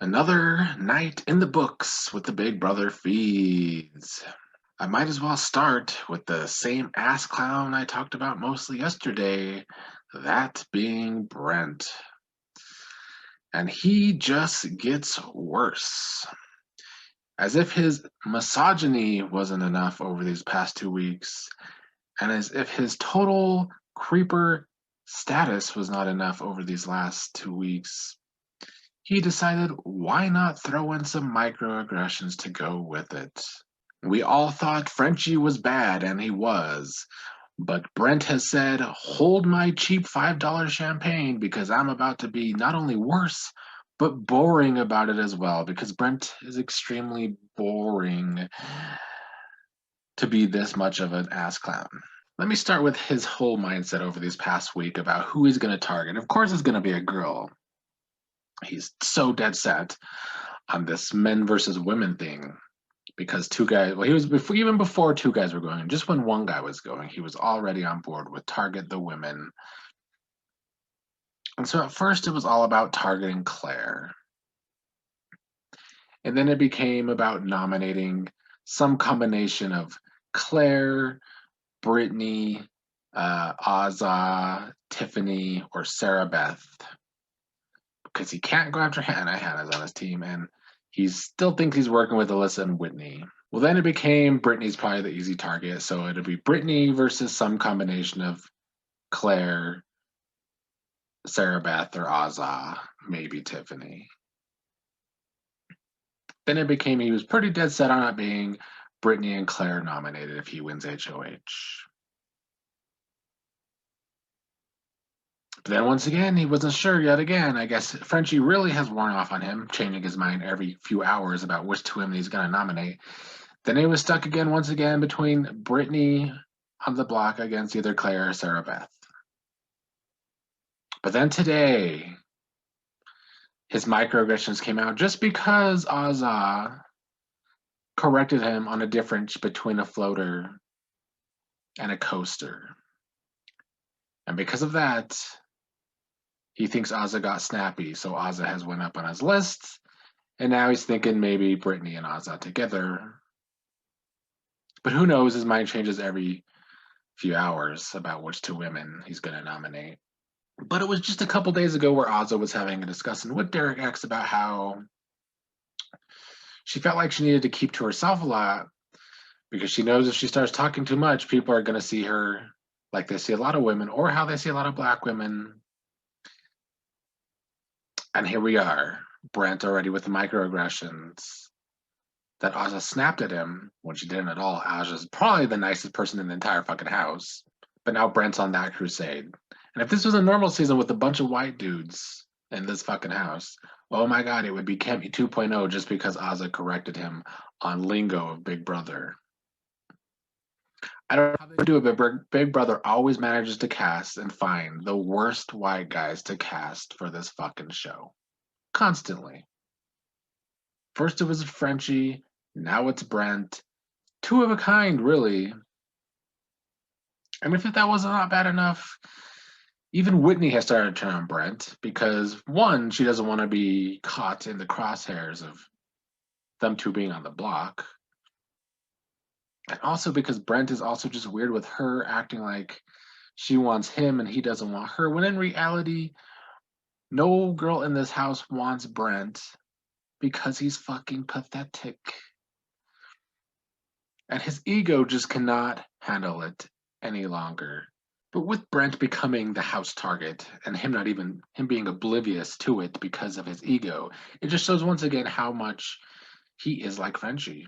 Another night in the books with the Big Brother feeds. I might as well start with the same ass clown I talked about mostly yesterday, that being Brent. And he just gets worse. As if his misogyny wasn't enough over these past 2 weeks, and as if his total creeper status was not enough over these last 2 weeks, he decided why not throw in some microaggressions to go with it. We all thought Frenchie was bad, and he was. But Brent has said, hold my cheap $5 champagne because I'm about to be not only worse, but boring about it as well, because Brent is extremely boring to be this much of an ass clown. Let me start with his whole mindset over these past week about who he's going to target. Of course, it's going to be a girl. He's so dead set on this men versus women thing because two guys, well, he was before, even before two guys were going, just when one guy was going, he was already on board with target the women. And so at first it was all about targeting Claire. And then it became about nominating some combination of Claire, Brittany, Azah, Tiffany, or Sarah Beth. Because he can't go after Hannah. Hannah's on his team, and he still thinks he's working with Alyssa and Whitney. Well, then it became Brittany's probably the easy target, so it'll be Brittany versus some combination of Claire, Sarah Beth, or Azah, maybe Tiffany. Then it became he was pretty dead set on it being Brittany and Claire nominated if he wins HOH. But then once again, he wasn't sure yet again. I guess Frenchie really has worn off on him, changing his mind every few hours about which two women he's going to nominate. Then he was stuck again, once again, between Brittany on the block against either Claire or Sarah Beth. But then today, his microaggressions came out just because Azah corrected him on a difference between a floater and a coaster. And because of that, he thinks Azah got snappy, so Azah has went up on his list, and now he's thinking maybe Brittany and Azah together. But who knows, his mind changes every few hours about which two women he's going to nominate. But it was just a couple days ago where Azah was having a discussion with Derek X about how she felt like she needed to keep to herself a lot because she knows if she starts talking too much, people are going to see her like they see a lot of women or how they see a lot of Black women. And here we are, Brent already with the microaggressions that Azah snapped at him when she didn't at all. Azah's probably the nicest person in the entire fucking house. But now Brent's on that crusade. And if this was a normal season with a bunch of white dudes in this fucking house, oh my God, it would be Kemi 2.0 just because Azah corrected him on lingo of Big Brother. I don't know how they do it, but Big Brother always manages to cast and find the worst white guys to cast for this fucking show. Constantly. First it was Frenchie, now it's Brent. Two of a kind, really. And if that was not bad enough, even Whitney has started to turn on Brent because, one, she doesn't want to be caught in the crosshairs of them two being on the block. And also because Brent is also just weird with her acting like she wants him and he doesn't want her, when in reality, no girl in this house wants Brent because he's fucking pathetic. And his ego just cannot handle it any longer. But with Brent becoming the house target and him being oblivious to it because of his ego, it just shows once again how much he is like Frenchie.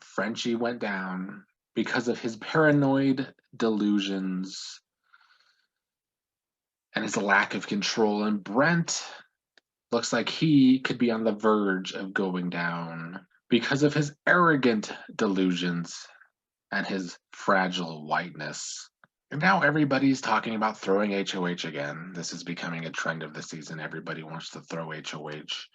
Frenchie went down because of his paranoid delusions and his lack of control. And Brent looks like he could be on the verge of going down because of his arrogant delusions and his fragile whiteness. And now everybody's talking about throwing HOH again. This is becoming a trend of the season. Everybody wants to throw HOH.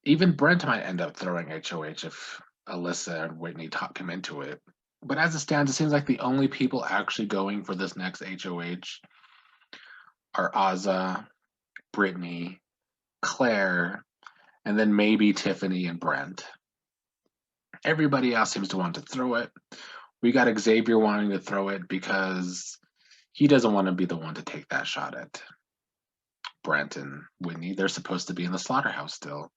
Even Brent might end up throwing HOH if Alyssa and Whitney talk him into it. But as it stands, it seems like the only people actually going for this next HOH are Azah, Brittany, Claire, and then maybe Tiffany and Brent. Everybody else seems to want to throw it. We got Xavier wanting to throw it because he doesn't want to be the one to take that shot at Brent and Whitney. They're supposed to be in the slaughterhouse still.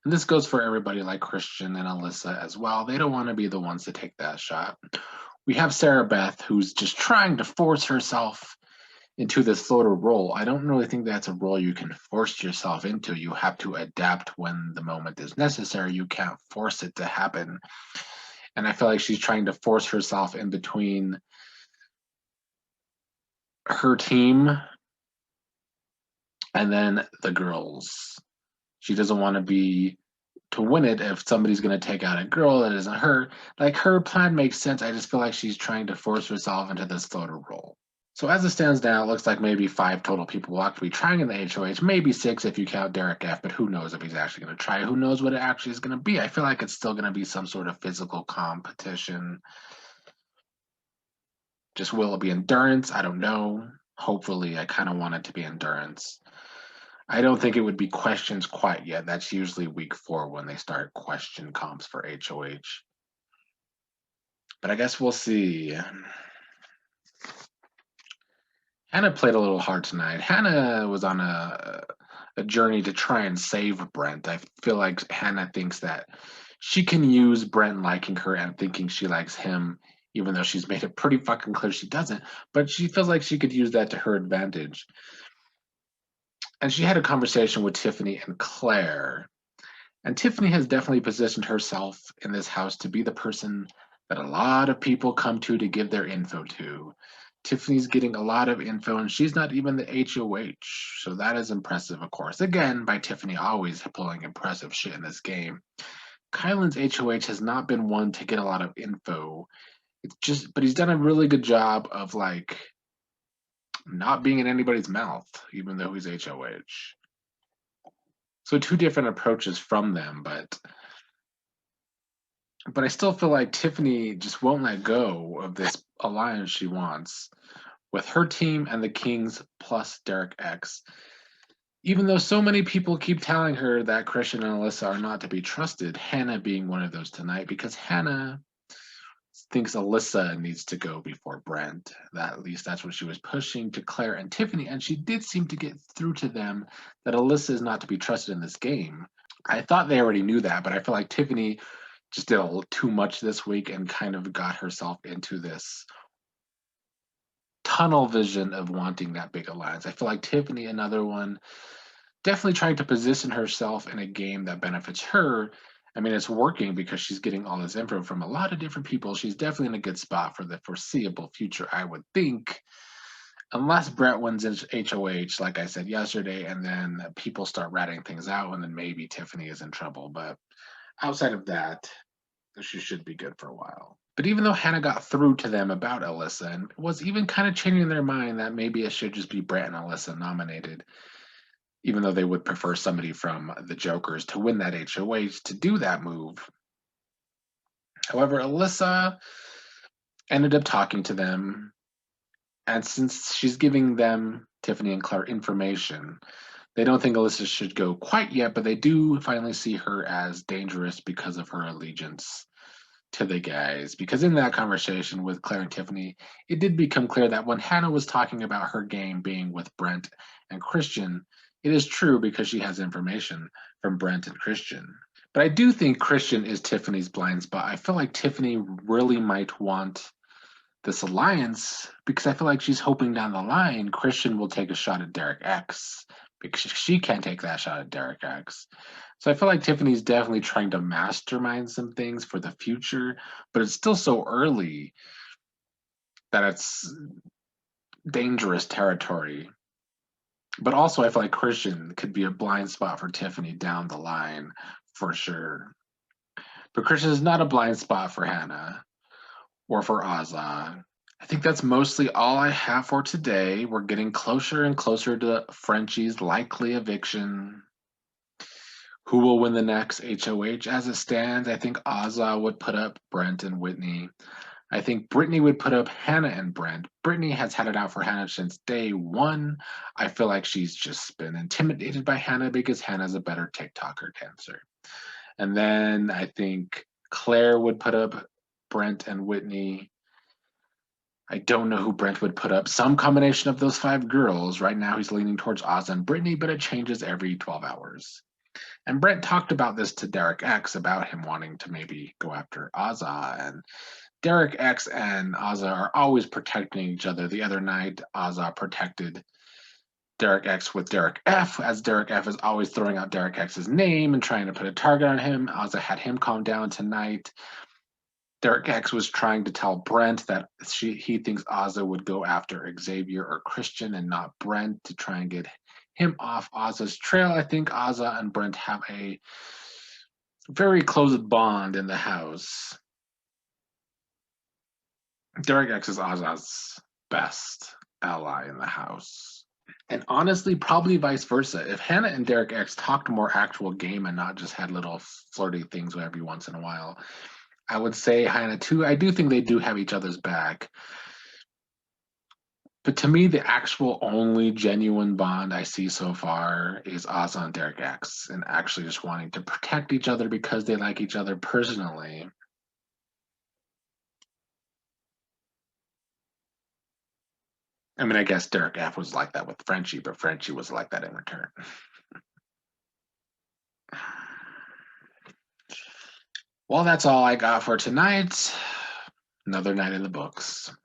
And this goes for everybody like Christian and Alyssa as well. They don't want to be the ones to take that shot. We have Sarah Beth, who's just trying to force herself into this sort of role. I don't really think that's a role you can force yourself into. You have to adapt when the moment is necessary. You can't force it to happen. And I feel like she's trying to force herself in between her team and then the girls. She doesn't want to be to win it if somebody's going to take out a girl that isn't her. Like, her plan makes sense. I just feel like she's trying to force herself into this floater role. So as it stands now, it looks like maybe 5 total people will have to be trying in the HOH, maybe 6 if you count Derek F, but who knows if he's actually going to try. Who knows what it actually is going to be. I feel like it's still going to be some sort of physical competition. Just will it be endurance? I don't know. Hopefully, I kind of want it to be endurance. I don't think it would be questions quite yet. That's usually week 4 when they start question comps for HOH. But I guess we'll see. Hannah played a little hard tonight. Hannah was on a journey to try and save Brent. I feel like Hannah thinks that she can use Brent liking her and thinking she likes him, even though she's made it pretty fucking clear she doesn't. But she feels like she could use that to her advantage. And she had a conversation with Tiffany and Claire. And Tiffany has definitely positioned herself in this house to be the person that a lot of people come to give their info to. Tiffany's getting a lot of info, and she's not even the HOH. So that is impressive, of course. Again, by Tiffany always pulling impressive shit in this game. Kylan's HOH has not been one to get a lot of info. But he's done a really good job of, like, not being in anybody's mouth, even though he's HOH. So 2 different approaches from them, but I still feel like Tiffany just won't let go of this alliance she wants with her team and the Kings plus Derek X. Even though so many people keep telling her that Christian and Alyssa are not to be trusted, Hannah being one of those tonight, because Hannah thinks Alyssa needs to go before Brent. At least that's what she was pushing to Claire and Tiffany, and she did seem to get through to them that Alyssa is not to be trusted in this game. I thought they already knew that, but I feel like Tiffany just did a little too much this week and kind of got herself into this tunnel vision of wanting that big alliance. I feel like Tiffany, another one, definitely trying to position herself in a game that benefits her. I mean, it's working because she's getting all this info from a lot of different people. She's definitely in a good spot for the foreseeable future, I would think. Unless Brett wins HOH, like I said yesterday, and then people start ratting things out, and then maybe Tiffany is in trouble. But outside of that, she should be good for a while. But even though Hannah got through to them about Alyssa and was even kind of changing their mind that maybe it should just be Brett and Alyssa nominated, even though they would prefer somebody from the Jokers to win that HOH to do that move. However, Alyssa ended up talking to them, and since she's giving them, Tiffany and Claire, information, they don't think Alyssa should go quite yet, but they do finally see her as dangerous because of her allegiance to the guys. Because in that conversation with Claire and Tiffany, it did become clear that when Hannah was talking about her game being with Brent and Christian, it is true because she has information from Brent and Christian. But I do think Christian is Tiffany's blind spot. I feel like Tiffany really might want this alliance because I feel like she's hoping down the line Christian will take a shot at Derek X because she can't take that shot at Derek X. So I feel like Tiffany's definitely trying to mastermind some things for the future, but it's still so early that it's dangerous territory. But also I feel like Christian could be a blind spot for Tiffany down the line for sure. But Christian is not a blind spot for Hannah or for Azza. I think that's mostly all I have for today. We're getting closer and closer to Frenchie's likely eviction. Who will win the next HOH? As it stands, I think Azza would put up Brent and Whitney. I think Brittany would put up Hannah and Brent. Brittany has had it out for Hannah since day one. I feel like she's just been intimidated by Hannah because Hannah's a better TikToker dancer. And then I think Claire would put up Brent and Whitney. I don't know who Brent would put up. Some combination of those five girls. Right now he's leaning towards Ozza and Brittany, but it changes every 12 hours. And Brent talked about this to Derek X about him wanting to maybe go after Ozza. And Derek X and Ozza are always protecting each other. The other night, Ozza protected Derek X with Derek F, as Derek F is always throwing out Derek X's name and trying to put a target on him. Ozza had him calm down tonight. Derek X was trying to tell Brent that he thinks Ozza would go after Xavier or Christian and not Brent to try and get him off Ozza's trail. I think Ozza and Brent have a very close bond in the house. Derek X is Ozza's best ally in the house. And honestly, probably vice versa. If Hannah and Derek X talked more actual game and not just had little flirty things every once in a while, I would say Hannah too. I do think they do have each other's back. But to me, the actual only genuine bond I see so far is Ozza and Derek X, and actually just wanting to protect each other because they like each other personally. I mean, I guess Derek F was like that with Frenchie, but Frenchie was like that in return. Well, that's all I got for tonight. Another night in the books.